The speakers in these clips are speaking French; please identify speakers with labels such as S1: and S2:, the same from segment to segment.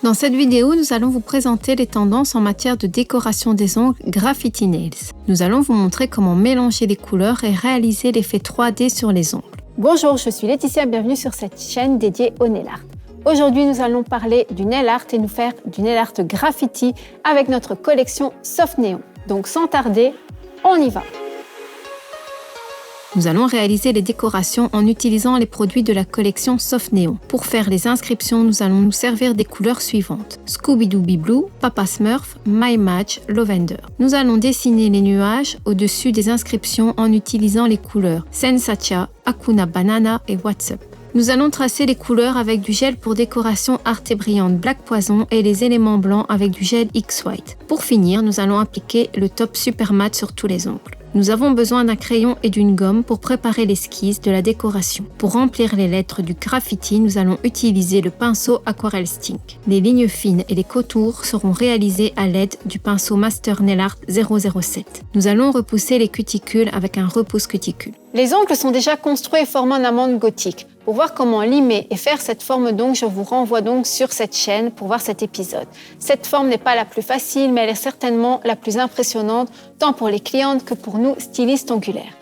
S1: Dans cette vidéo, nous allons vous présenter les tendances en matière de décoration des ongles Graffiti Nails. Nous allons vous montrer comment mélanger les couleurs et réaliser l'effet 3D sur les ongles.
S2: Bonjour, je suis Laetitia, bienvenue sur cette chaîne dédiée au nail art. Aujourd'hui, nous allons parler du nail art et nous faire du nail art graffiti avec notre collection Soft Neon. Donc sans tarder, on y va!
S1: Nous allons réaliser les décorations en utilisant les produits de la collection Soft Neon. Pour faire les inscriptions, nous allons nous servir des couleurs suivantes: Scooby-Dooby Blue, Papa Smurf, My Match, Lavender. Nous allons dessiner les nuages au-dessus des inscriptions en utilisant les couleurs Sensatia, Hakuna Banana et What's Up. Nous allons tracer les couleurs avec du gel pour décoration Art et Brillante Black Poison et les éléments blancs avec du gel X-White. Pour finir, nous allons appliquer le top super mat sur tous les ongles. Nous avons besoin d'un crayon et d'une gomme pour préparer l'esquisse de la décoration. Pour remplir les lettres du graffiti, nous allons utiliser le pinceau Aquarelle Stink. Les lignes fines et les contours seront réalisés à l'aide du pinceau Master Nail Art 007. Nous allons repousser les cuticules avec un repousse cuticule.
S2: Les ongles sont déjà construits et formant un amande gothique. Pour voir comment limer et faire cette forme d'ongle, je vous renvoie donc sur cette chaîne pour voir cet épisode. Cette forme n'est pas la plus facile, mais elle est certainement la plus impressionnante, tant pour les clientes que pour nous, stylistes ongulaires.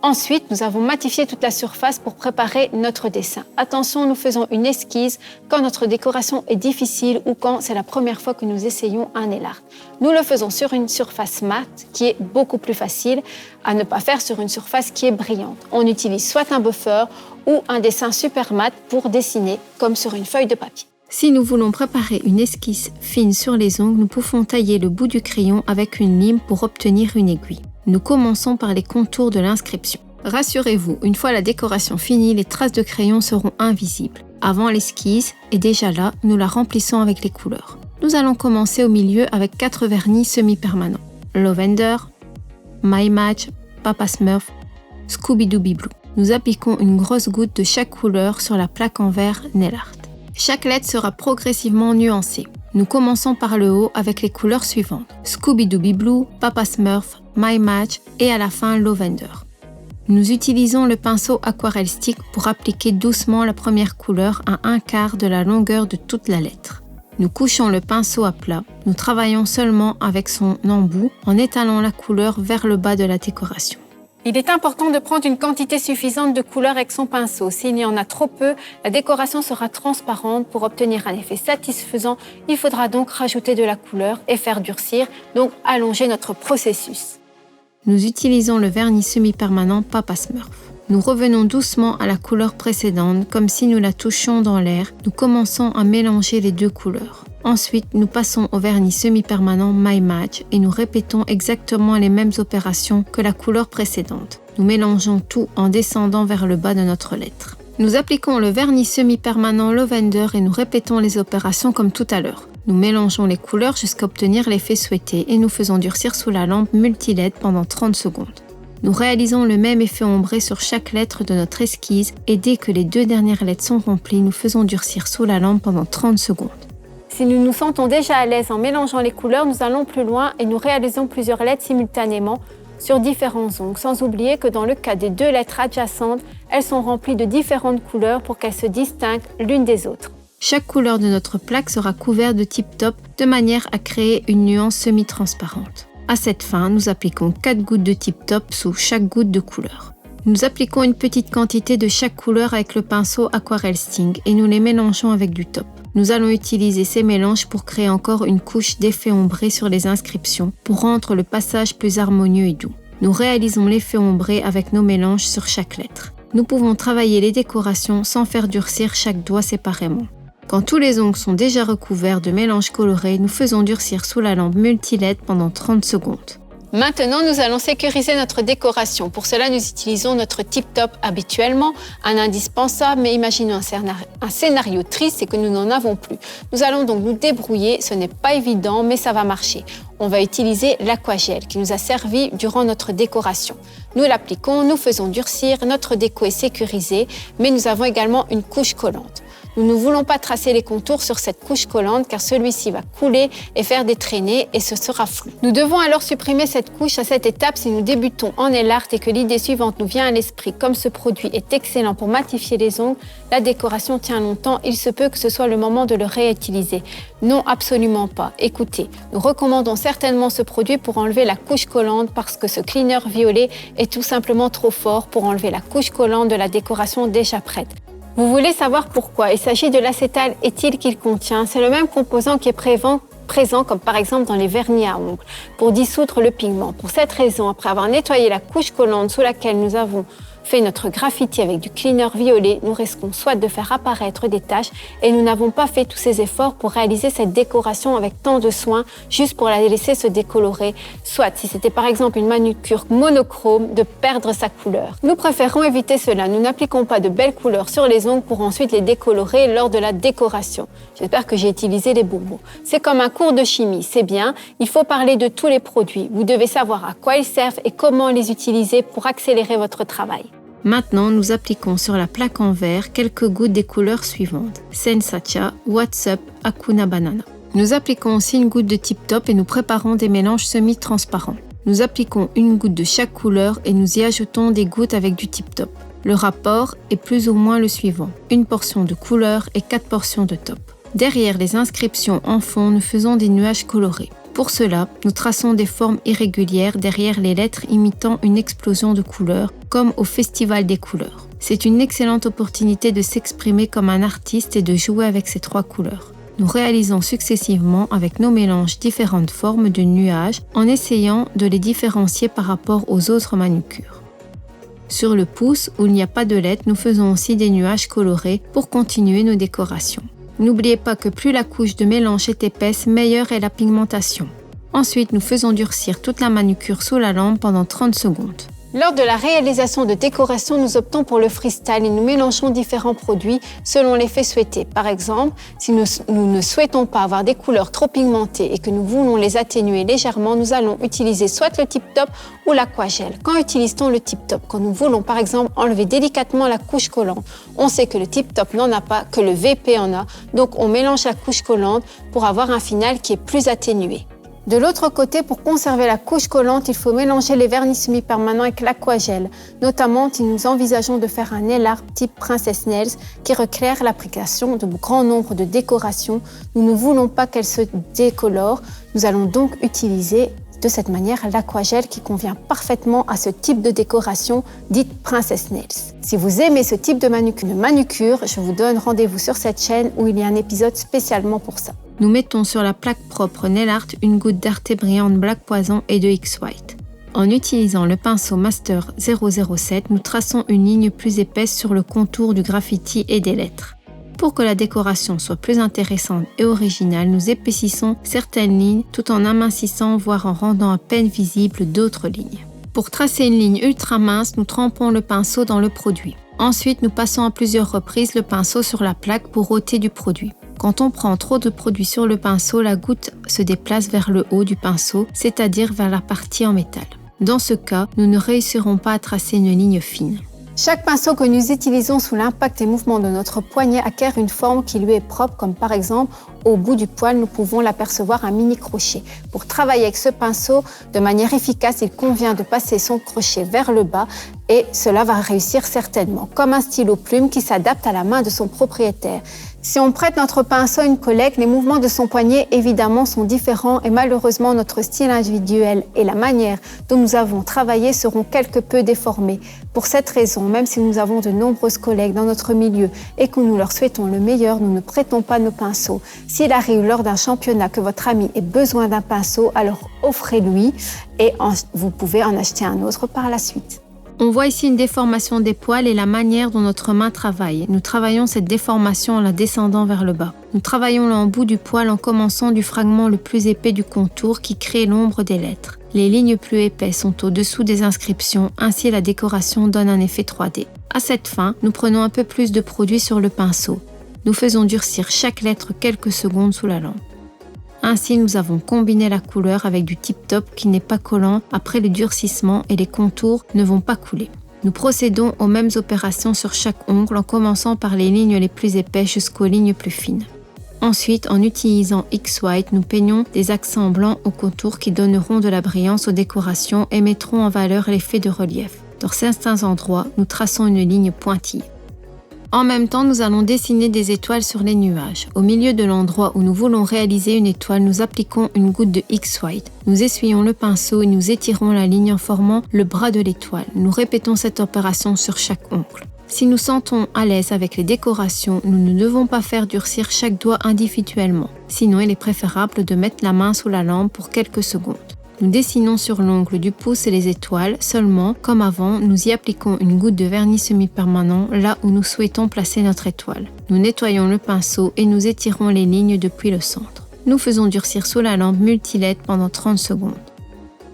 S2: Ensuite, nous avons matifié toute la surface pour préparer notre dessin. Attention, nous faisons une esquisse quand notre décoration est difficile ou quand c'est la première fois que nous essayons un nail art. Nous le faisons sur une surface mate qui est beaucoup plus facile à ne pas faire sur une surface qui est brillante. On utilise soit un buffer ou un dessin super mat pour dessiner comme sur une feuille de papier.
S1: Si nous voulons préparer une esquisse fine sur les ongles, nous pouvons tailler le bout du crayon avec une lime pour obtenir une aiguille. Nous commençons par les contours de l'inscription. Rassurez-vous, une fois la décoration finie, les traces de crayon seront invisibles. Avant l'esquisse est déjà là, nous la remplissons avec les couleurs. Nous allons commencer au milieu avec 4 vernis semi-permanents: Lavender, My Match, Papa Smurf, Scooby-Dooby Blue. Nous appliquons une grosse goutte de chaque couleur sur la plaque en verre Nail Art. Chaque lettre sera progressivement nuancée. Nous commençons par le haut avec les couleurs suivantes: Scooby-Dooby Blue, Papa Smurf, My Match et à la fin Lavender. Nous utilisons le pinceau Aquarelle Stick pour appliquer doucement la première couleur à 1/4 de la longueur de toute la lettre. Nous couchons le pinceau à plat. Nous travaillons seulement avec son embout en étalant la couleur vers le bas de la décoration.
S2: Il est important de prendre une quantité suffisante de couleur avec son pinceau. S'il y en a trop peu, la décoration sera transparente. Pour obtenir un effet satisfaisant, il faudra donc rajouter de la couleur et faire durcir, donc allonger notre processus.
S1: Nous utilisons le vernis semi-permanent Papa Smurf. Nous revenons doucement à la couleur précédente, comme si nous la touchions dans l'air. Nous commençons à mélanger les deux couleurs. Ensuite, nous passons au vernis semi-permanent My Match et nous répétons exactement les mêmes opérations que la couleur précédente. Nous mélangeons tout en descendant vers le bas de notre lettre. Nous appliquons le vernis semi-permanent Lavender et nous répétons les opérations comme tout à l'heure. Nous mélangeons les couleurs jusqu'à obtenir l'effet souhaité et nous faisons durcir sous la lampe multi-LED pendant 30 secondes. Nous réalisons le même effet ombré sur chaque lettre de notre esquisse et dès que les 2 dernières lettres sont remplies, nous faisons durcir sous la lampe pendant 30 secondes.
S2: Si nous nous sentons déjà à l'aise en mélangeant les couleurs, nous allons plus loin et nous réalisons plusieurs lettres simultanément sur différents ongles, sans oublier que dans le cas des 2 lettres adjacentes, elles sont remplies de différentes couleurs pour qu'elles se distinguent l'une des autres.
S1: Chaque couleur de notre plaque sera couverte de tip-top de manière à créer une nuance semi-transparente. À cette fin, nous appliquons 4 gouttes de tip-top sous chaque goutte de couleur. Nous appliquons une petite quantité de chaque couleur avec le pinceau Aquarelle Sting et nous les mélangeons avec du top. Nous allons utiliser ces mélanges pour créer encore une couche d'effet ombré sur les inscriptions pour rendre le passage plus harmonieux et doux. Nous réalisons l'effet ombré avec nos mélanges sur chaque lettre. Nous pouvons travailler les décorations sans faire durcir chaque doigt séparément. Quand tous les ongles sont déjà recouverts de mélanges colorés, nous faisons durcir sous la lampe multi-LED pendant 30 secondes.
S2: Maintenant, nous allons sécuriser notre décoration. Pour cela, nous utilisons notre tip-top habituellement, un indispensable, mais imaginons un scénario triste et que nous n'en avons plus. Nous allons donc nous débrouiller, ce n'est pas évident, mais ça va marcher. On va utiliser l'aquagel qui nous a servi durant notre décoration. Nous l'appliquons, nous faisons durcir, notre déco est sécurisée, mais nous avons également une couche collante. Nous ne voulons pas tracer les contours sur cette couche collante car celui-ci va couler et faire des traînées et ce sera flou. Nous devons alors supprimer cette couche à cette étape si nous débutons en nail art et que l'idée suivante nous vient à l'esprit. Comme ce produit est excellent pour matifier les ongles, la décoration tient longtemps, il se peut que ce soit le moment de le réutiliser. Non, absolument pas. Écoutez, nous recommandons certainement ce produit pour enlever la couche collante parce que ce cleaner violet est tout simplement trop fort pour enlever la couche collante de la décoration déjà prête. Vous voulez savoir pourquoi? Il s'agit de l'acétal-éthyle qu'il contient. C'est le même composant qui est présent comme par exemple dans les vernis à ongles pour dissoudre le pigment. Pour cette raison, après avoir nettoyé la couche collante sous laquelle nous avons fait notre graffiti avec du cleaner violet, nous risquons soit de faire apparaître des taches et nous n'avons pas fait tous ces efforts pour réaliser cette décoration avec tant de soin juste pour la laisser se décolorer, soit si c'était par exemple une manucure monochrome, de perdre sa couleur. Nous préférons éviter cela, nous n'appliquons pas de belles couleurs sur les ongles pour ensuite les décolorer lors de la décoration. J'espère que j'ai utilisé les bons mots. C'est comme un cours de chimie, c'est bien, il faut parler de tous les produits, vous devez savoir à quoi ils servent et comment les utiliser pour accélérer votre travail.
S1: Maintenant, nous appliquons sur la plaque en verre quelques gouttes des couleurs suivantes. Sensatia, What's Up, Hakuna Banana. Nous appliquons aussi une goutte de Tip Top et nous préparons des mélanges semi-transparents. Nous appliquons une goutte de chaque couleur et nous y ajoutons des gouttes avec du Tip Top. Le rapport est plus ou moins le suivant. Une portion de couleur et 4 portions de top. Derrière les inscriptions en fond, nous faisons des nuages colorés. Pour cela, nous traçons des formes irrégulières derrière les lettres imitant une explosion de couleurs, comme au Festival des couleurs. C'est une excellente opportunité de s'exprimer comme un artiste et de jouer avec ces 3 couleurs. Nous réalisons successivement avec nos mélanges différentes formes de nuages en essayant de les différencier par rapport aux autres manucures. Sur le pouce, où il n'y a pas de lettres, nous faisons aussi des nuages colorés pour continuer nos décorations. N'oubliez pas que plus la couche de mélange est épaisse, meilleure est la pigmentation. Ensuite, nous faisons durcir toute la manucure sous la lampe pendant 30 secondes.
S2: Lors de la réalisation de décoration, nous optons pour le freestyle et nous mélangeons différents produits selon l'effet souhaité. Par exemple, si nous ne souhaitons pas avoir des couleurs trop pigmentées et que nous voulons les atténuer légèrement, nous allons utiliser soit le Tip Top ou l'Aquagel. Quand utilise-t-on le Tip Top? Quand nous voulons par exemple enlever délicatement la couche collante. On sait que le Tip Top n'en a pas, que le VP en a, donc on mélange la couche collante pour avoir un final qui est plus atténué. De l'autre côté, pour conserver la couche collante, il faut mélanger les vernis semi-permanents avec l'Aquagel, notamment si nous envisageons de faire un nail art type Princess Nails qui requiert l'application de grand nombre de décorations. Nous ne voulons pas qu'elle se décolore, nous allons donc utiliser de cette manière l'Aquagel qui convient parfaitement à ce type de décoration dite Princess Nails. Si vous aimez ce type de manucure, je vous donne rendez-vous sur cette chaîne où il y a un épisode spécialement pour ça.
S1: Nous mettons sur la plaque propre Nail Art une goutte d'Arte Brillante Black Poison et de X-White. En utilisant le pinceau Master 007, nous traçons une ligne plus épaisse sur le contour du graffiti et des lettres. Pour que la décoration soit plus intéressante et originale, nous épaississons certaines lignes tout en amincissant, voire en rendant à peine visibles d'autres lignes. Pour tracer une ligne ultra mince, nous trempons le pinceau dans le produit. Ensuite, nous passons à plusieurs reprises le pinceau sur la plaque pour ôter du produit. Quand on prend trop de produit sur le pinceau, la goutte se déplace vers le haut du pinceau, c'est-à-dire vers la partie en métal. Dans ce cas, nous ne réussirons pas à tracer une ligne fine.
S2: Chaque pinceau que nous utilisons sous l'impact et mouvement de notre poignet acquiert une forme qui lui est propre, comme par exemple, au bout du poil, nous pouvons l'apercevoir un mini crochet. Pour travailler avec ce pinceau de manière efficace, il convient de passer son crochet vers le bas et cela va réussir certainement, comme un stylo plume qui s'adapte à la main de son propriétaire. Si on prête notre pinceau à une collègue, les mouvements de son poignet évidemment sont différents et malheureusement notre style individuel et la manière dont nous avons travaillé seront quelque peu déformés. Pour cette raison, même si nous avons de nombreuses collègues dans notre milieu et que nous leur souhaitons le meilleur, nous ne prêtons pas nos pinceaux. S'il arrive lors d'un championnat que votre ami ait besoin d'un pinceau, alors offrez-lui et vous pouvez en acheter un autre par la suite.
S1: On voit ici une déformation des poils et la manière dont notre main travaille. Nous travaillons cette déformation en la descendant vers le bas. Nous travaillons le bout du poil en commençant du fragment le plus épais du contour qui crée l'ombre des lettres. Les lignes plus épaisses sont au-dessous des inscriptions, ainsi la décoration donne un effet 3D. À cette fin, nous prenons un peu plus de produit sur le pinceau. Nous faisons durcir chaque lettre quelques secondes sous la lampe. Ainsi, nous avons combiné la couleur avec du Tip Top qui n'est pas collant après le durcissement et les contours ne vont pas couler. Nous procédons aux mêmes opérations sur chaque ongle en commençant par les lignes les plus épaisses jusqu'aux lignes plus fines. Ensuite, en utilisant X-White, nous peignons des accents blancs au contour qui donneront de la brillance aux décorations et mettront en valeur l'effet de relief. Dans certains endroits, nous traçons une ligne pointillée. En même temps, nous allons dessiner des étoiles sur les nuages. Au milieu de l'endroit où nous voulons réaliser une étoile, nous appliquons une goutte de X-White. Nous essuyons le pinceau et nous étirons la ligne en formant le bras de l'étoile. Nous répétons cette opération sur chaque ongle. Si nous sentons à l'aise avec les décorations, nous ne devons pas faire durcir chaque doigt individuellement. Sinon, il est préférable de mettre la main sous la lampe pour quelques secondes. Nous dessinons sur l'ongle du pouce et les étoiles, seulement, comme avant, nous y appliquons une goutte de vernis semi-permanent là où nous souhaitons placer notre étoile. Nous nettoyons le pinceau et nous étirons les lignes depuis le centre. Nous faisons durcir sous la lampe multi-LED pendant 30 secondes.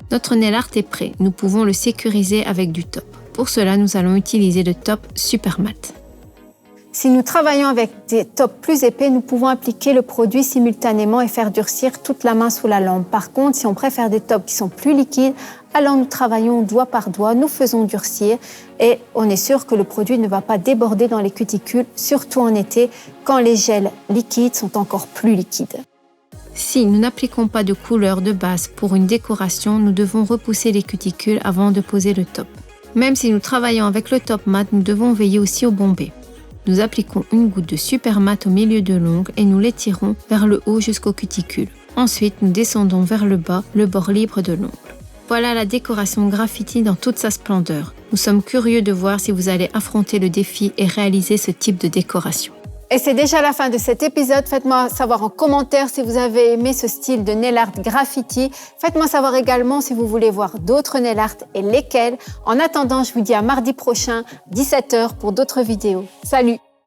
S1: Notre nail art est prêt, nous pouvons le sécuriser avec du top. Pour cela, nous allons utiliser le top super mat.
S2: Si nous travaillons avec des tops plus épais, nous pouvons appliquer le produit simultanément et faire durcir toute la main sous la lampe. Par contre, si on préfère des tops qui sont plus liquides, alors nous travaillons doigt par doigt, nous faisons durcir et on est sûr que le produit ne va pas déborder dans les cuticules, surtout en été, quand les gels liquides sont encore plus liquides.
S1: Si nous n'appliquons pas de couleur de base pour une décoration, nous devons repousser les cuticules avant de poser le top. Même si nous travaillons avec le top mat, nous devons veiller aussi au bombé. Nous appliquons une goutte de super mat au milieu de l'ongle et nous l'étirons vers le haut jusqu'aux cuticules. Ensuite, nous descendons vers le bas, le bord libre de l'ongle. Voilà la décoration graffiti dans toute sa splendeur. Nous sommes curieux de voir si vous allez affronter le défi et réaliser ce type de décoration.
S2: Et c'est déjà la fin de cet épisode. Faites-moi savoir en commentaire si vous avez aimé ce style de nail art graffiti. Faites-moi savoir également si vous voulez voir d'autres nail art et lesquels. En attendant, je vous dis à mardi prochain, 17h pour d'autres vidéos. Salut!